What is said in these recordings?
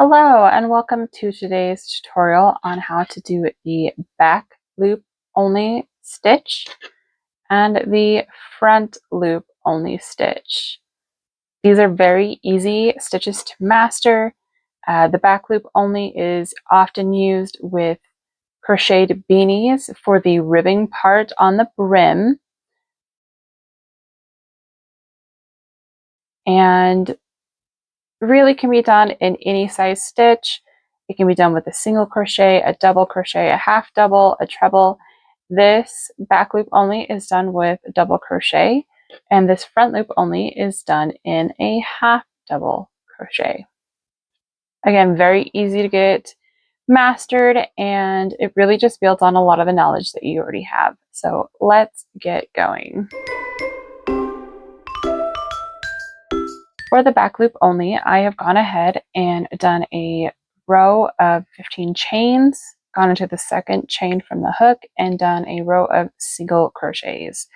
Hello and welcome to today's tutorial on how to do the back loop only stitch and the front loop only stitch. These are very easy stitches to master. The back loop only is often used with crocheted beanies for the ribbing part on the brim, and really can be done in any size stitch. It can be done with a single crochet, a double crochet, a half double, a treble. This back loop only is done with a double crochet, and this front loop only is done in a half double crochet. Again, very easy to get mastered, and it really just builds on a lot of the knowledge that you already have. So let's get going. For the back loop only, I have gone ahead and done a row of 15 chains, gone into the second chain from the hook, and done a row of single crochets.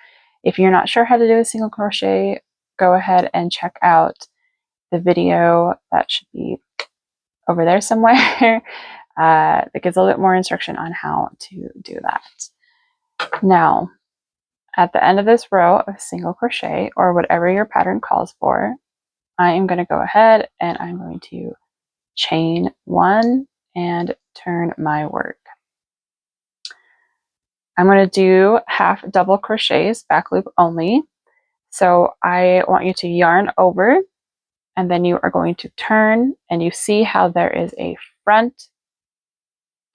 If you're not sure how to do a single crochet, go ahead and check out the video that should be over there somewhere. That gives a little bit more instruction on how to do that. Now, at the end of this row of single crochet, or whatever your pattern calls for, I am going to go ahead and I'm going to chain one and turn my work. I'm going to do half double crochets, back loop only. So I want you to yarn over, and then you are going to turn, and you see how there is a front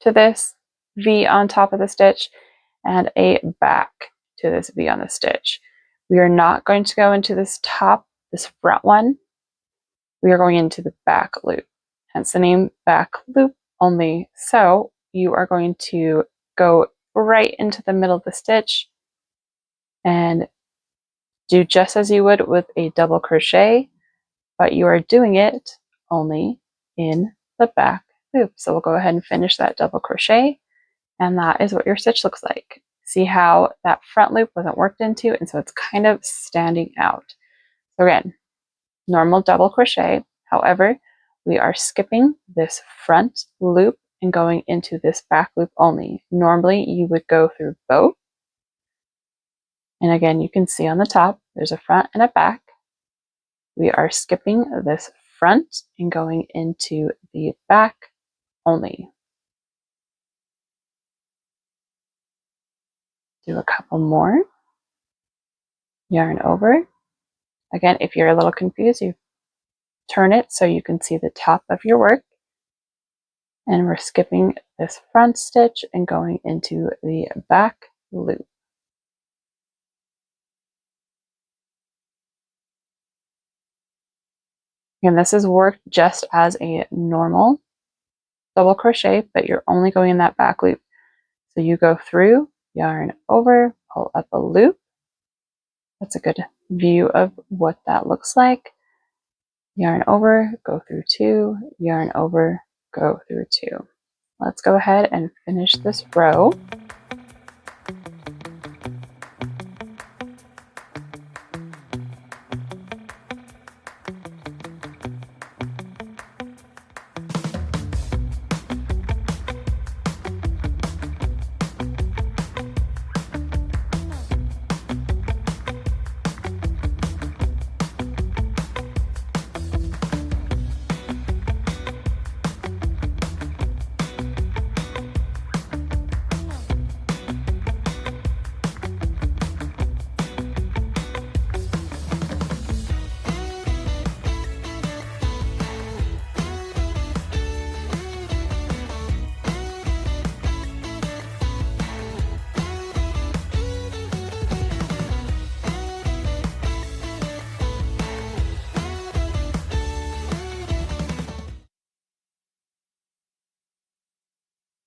to this V on top of the stitch and a back to this V on the stitch. We are not going to go into this front one. We are going into the back loop, hence the name back loop only. So you are going to go right into the middle of the stitch and do just as you would with a double crochet, but you are doing it only in the back loop. So we'll go ahead and finish that double crochet, and that is what your stitch looks like. See how that front loop wasn't worked into, and so it's kind of standing out. So again, normal double crochet. However, we are skipping this front loop and going into this back loop only. Normally you would go through both. And again, you can see on the top, there's a front and a back. We are skipping this front and going into the back only. Do a couple more. Yarn over. Again, if you're a little confused, you turn it so you can see the top of your work. And we're skipping this front stitch and going into the back loop. And this is worked just as a normal double crochet, but you're only going in that back loop. So you go through, yarn over, pull up a loop. That's a good view of what that looks like. Yarn over, go through two, yarn over, go through two. Let's go ahead and finish this row.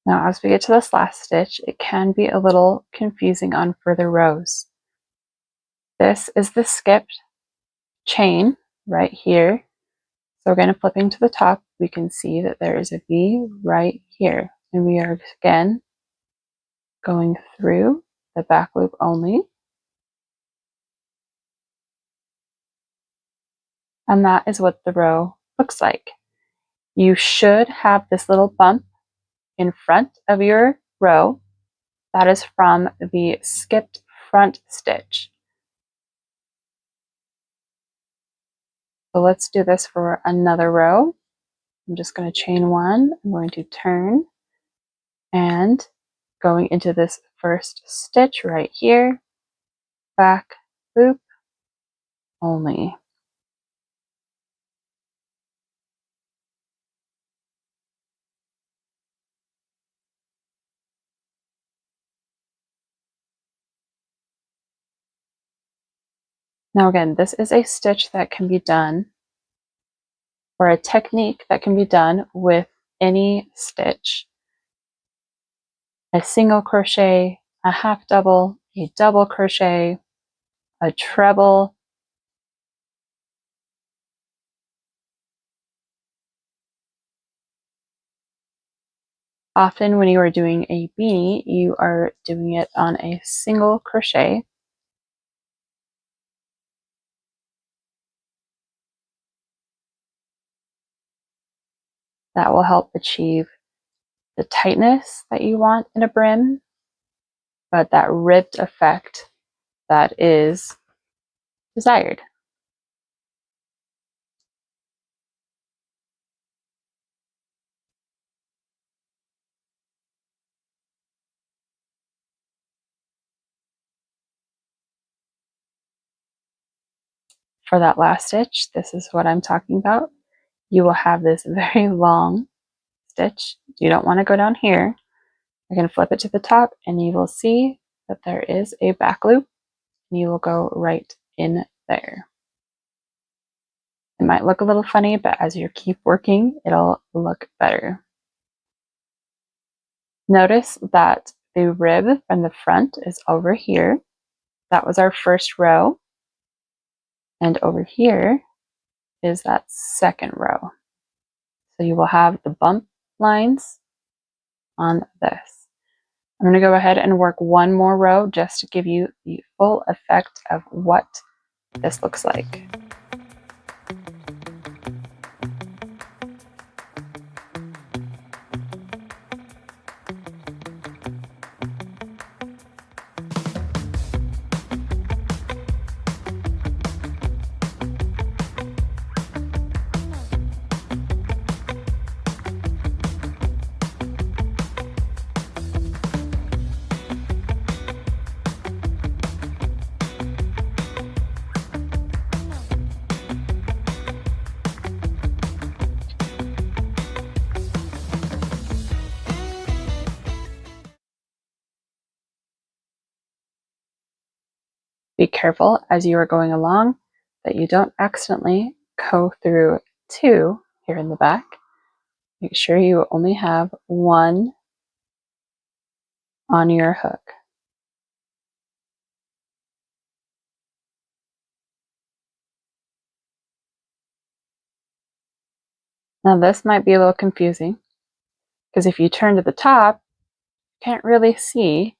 Now, as we get to this last stitch, it can be a little confusing on further rows. This is the skipped chain right here. So again, flipping to the top, we can see that there is a V right here. And we are again going through the back loop only. And that is what the row looks like. You should have this little bump in front of your row. That is from the skipped front stitch. So let's do this for another row. I'm just going to chain one. I'm going to turn and going into this first stitch right here, back loop only. Now again, this is a stitch that can be done, or a technique that can be done with any stitch. A single crochet, a half double, a double crochet, a treble. Often when you are doing a beanie, you are doing it on a single crochet. That will help achieve the tightness that you want in a brim, but that ribbed effect that is desired. For that last stitch, this is what I'm talking about. You will have this very long stitch. You don't want to go down here. You're going to flip it to the top and you will see that there is a back loop and you will go right in there. It might look a little funny, but as you keep working, it'll look better. Notice that the rib from the front is over here. That was our first row. And over here is that second row. So you will have the bump lines on this. I'm going to go ahead and work one more row just to give you the full effect of what this looks like. Be careful as you are going along that you don't accidentally go through two here in the back. Make sure you only have one on your hook. Now this might be a little confusing because if you turn to the top, you can't really see,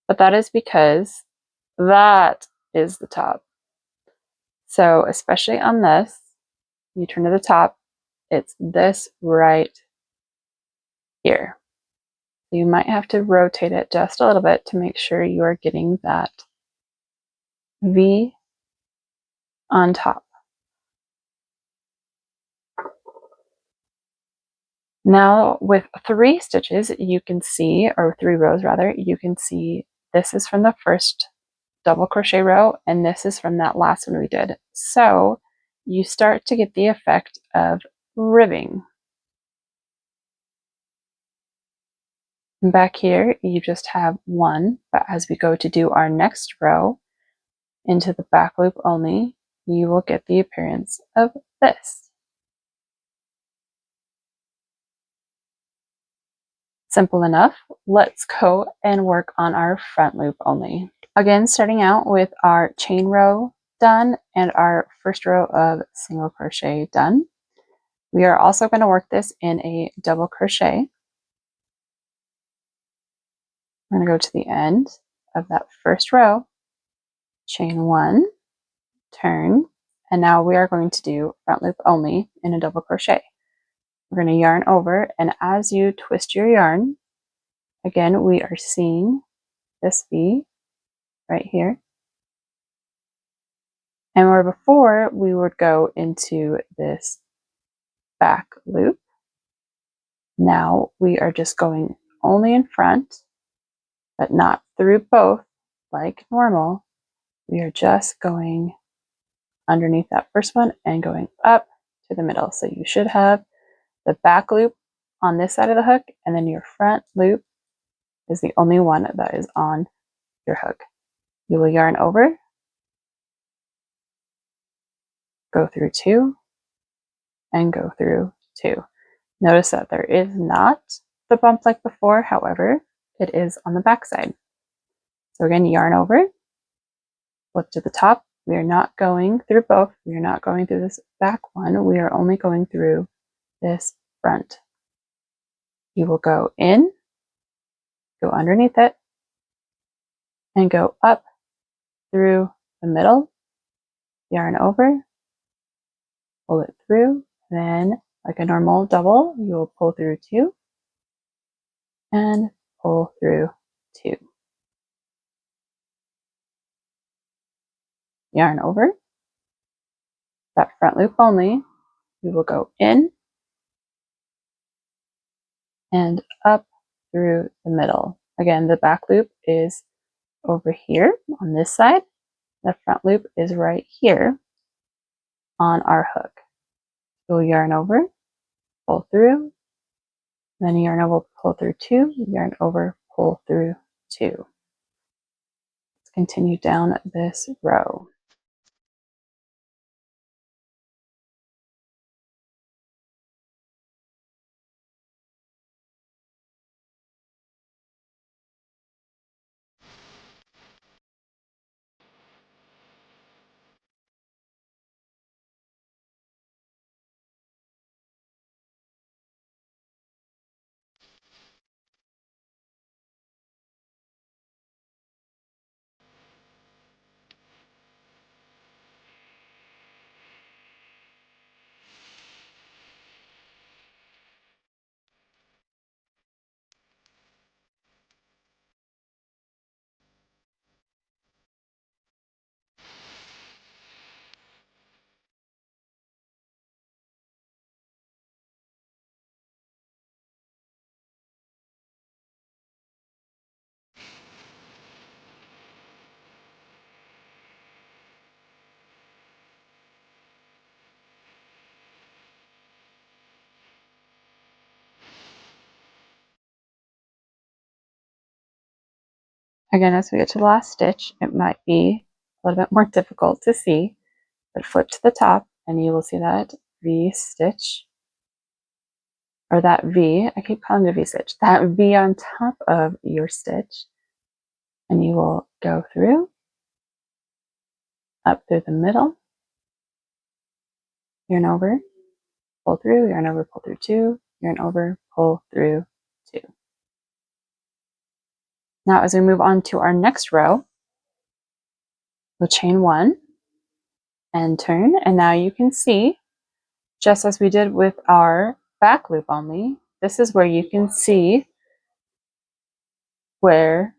but that is because that is the top. So especially on this, you turn to the top, it's this right here. You might have to rotate it just a little bit to make sure you are getting that V on top. Now with 3 stitches, you can see, or 3 rows rather, you can see this is from the first double crochet row and this is from that last one we did. So you start to get the effect of ribbing. And back here, you just have one, but as we go to do our next row into the back loop only, you will get the appearance of this. Simple enough. Let's go and work on our front loop only. Again, starting out with our chain row done and our first row of single crochet done. We are also going to work this in a double crochet. We're going to go to the end of that first row, chain one, turn, and now we are going to do front loop only in a double crochet. We're going to yarn over, and as you twist your yarn, again, we are seeing this V right here. And where before we would go into this back loop, now we are just going only in front, but not through both like normal. We are just going underneath that first one and going up to the middle. So you should have the back loop on this side of the hook, and then your front loop is the only one that is on your hook. You will yarn over, go through 2, and go through 2. Notice that there is not the bump like before, however, it is on the back side. So again, yarn over, flip to the top. We are not going through both. We are not going through this back one. We are only going through this front. You will go in, go underneath it, and go up through the middle, yarn over, pull it through, then like a normal double, you will pull through 2 and pull through 2. Yarn over, that front loop only, we will go in and up through the middle. Again, the back loop is over here on this side. The front loop is right here on our hook. You'll yarn over, pull through, then yarn over, pull through 2, yarn over, pull through 2. Let's continue down this row. Again, as we get to the last stitch, it might be a little bit more difficult to see, but flip to the top and you will see that V stitch, or that V, I keep calling it a V stitch, that V on top of your stitch, and you will go through, up through the middle, yarn over, pull through, yarn over, pull through 2, yarn over, pull through 2. Now as we move on to our next row, we'll chain 1 and turn, and now you can see, just as we did with our back loop only, this is where you can see where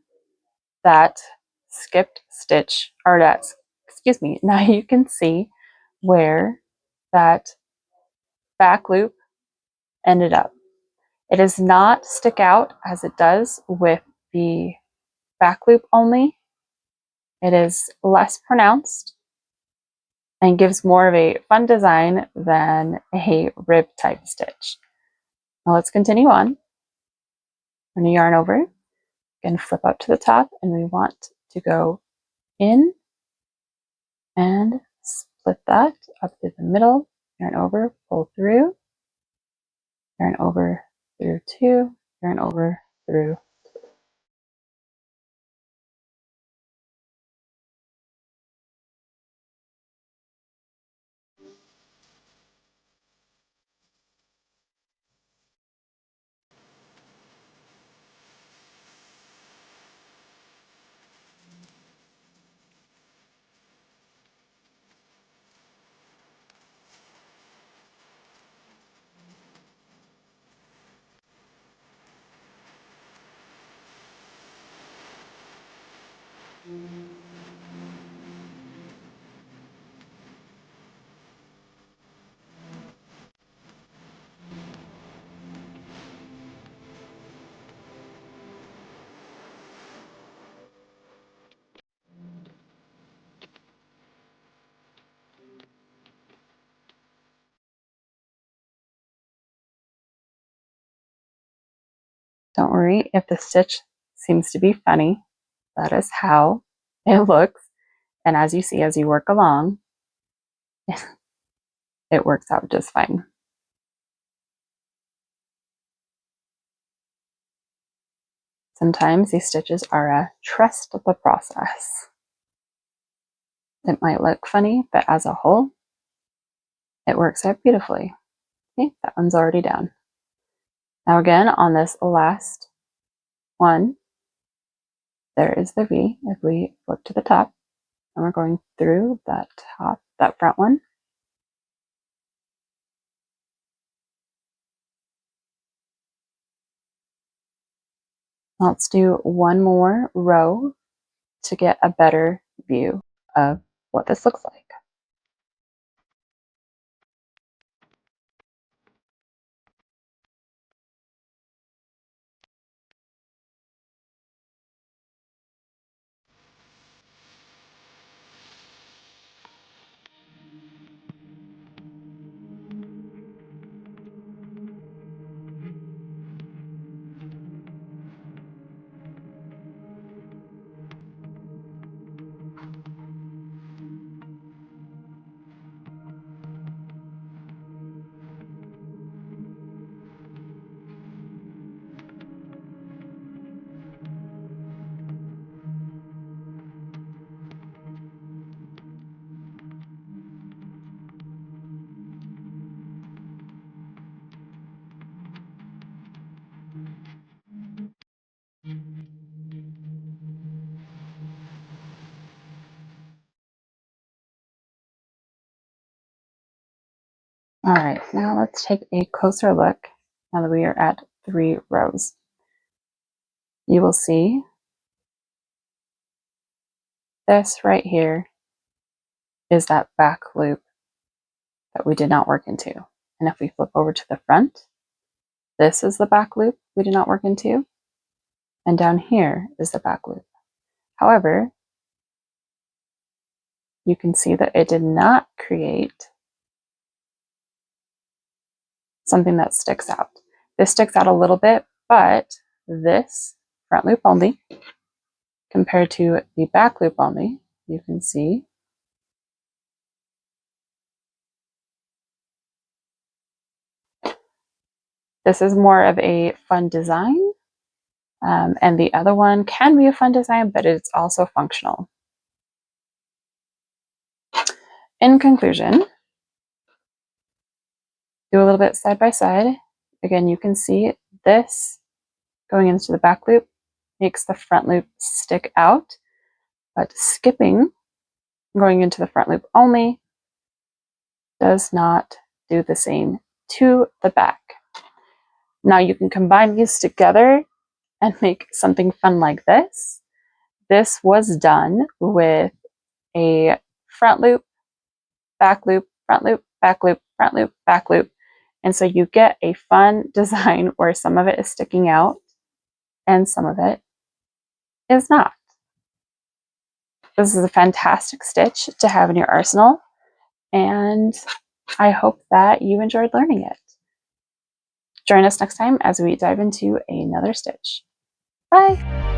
that skipped stitch, or that's, excuse me, now you can see where that back loop ended up. It does not stick out as it does with the back loop only. It is less pronounced and gives more of a fun design than a rib type stitch. Now let's continue on. I'm going to yarn over and flip up to the top, and we want to go in and split that up through the middle, yarn over, pull through, yarn over through 2, yarn over through. Don't worry if the stitch seems to be funny. That is how it looks. And as you see, as you work along, it works out just fine. Sometimes these stitches are a trust the process. It might look funny, but as a whole, it works out beautifully. Okay, that one's already down. Now again, on this last one, there is the V. If we flip to the top, and we're going through that front one. Let's do one more row to get a better view of what this looks like. All right, now let's take a closer look now that we are at 3 rows. You will see this right here is that back loop that we did not work into. And if we flip over to the front, this is the back loop we did not work into. And down here is the back loop. However, you can see that it did not create something that sticks out. This sticks out a little bit, but this front loop only compared to the back loop only, you can see this is more of a fun design. And the other one can be a fun design, but it's also functional. In conclusion, do a little bit side by side. Again, you can see this going into the back loop makes the front loop stick out, but skipping going into the front loop only does not do the same to the back. Now you can combine these together and make something fun like this. This was done with a front loop, back loop, front loop, back loop, front loop, back loop. And so you get a fun design where some of it is sticking out and some of it is not. This is a fantastic stitch to have in your arsenal, and I hope that you enjoyed learning it. Join us next time as we dive into another stitch. Bye!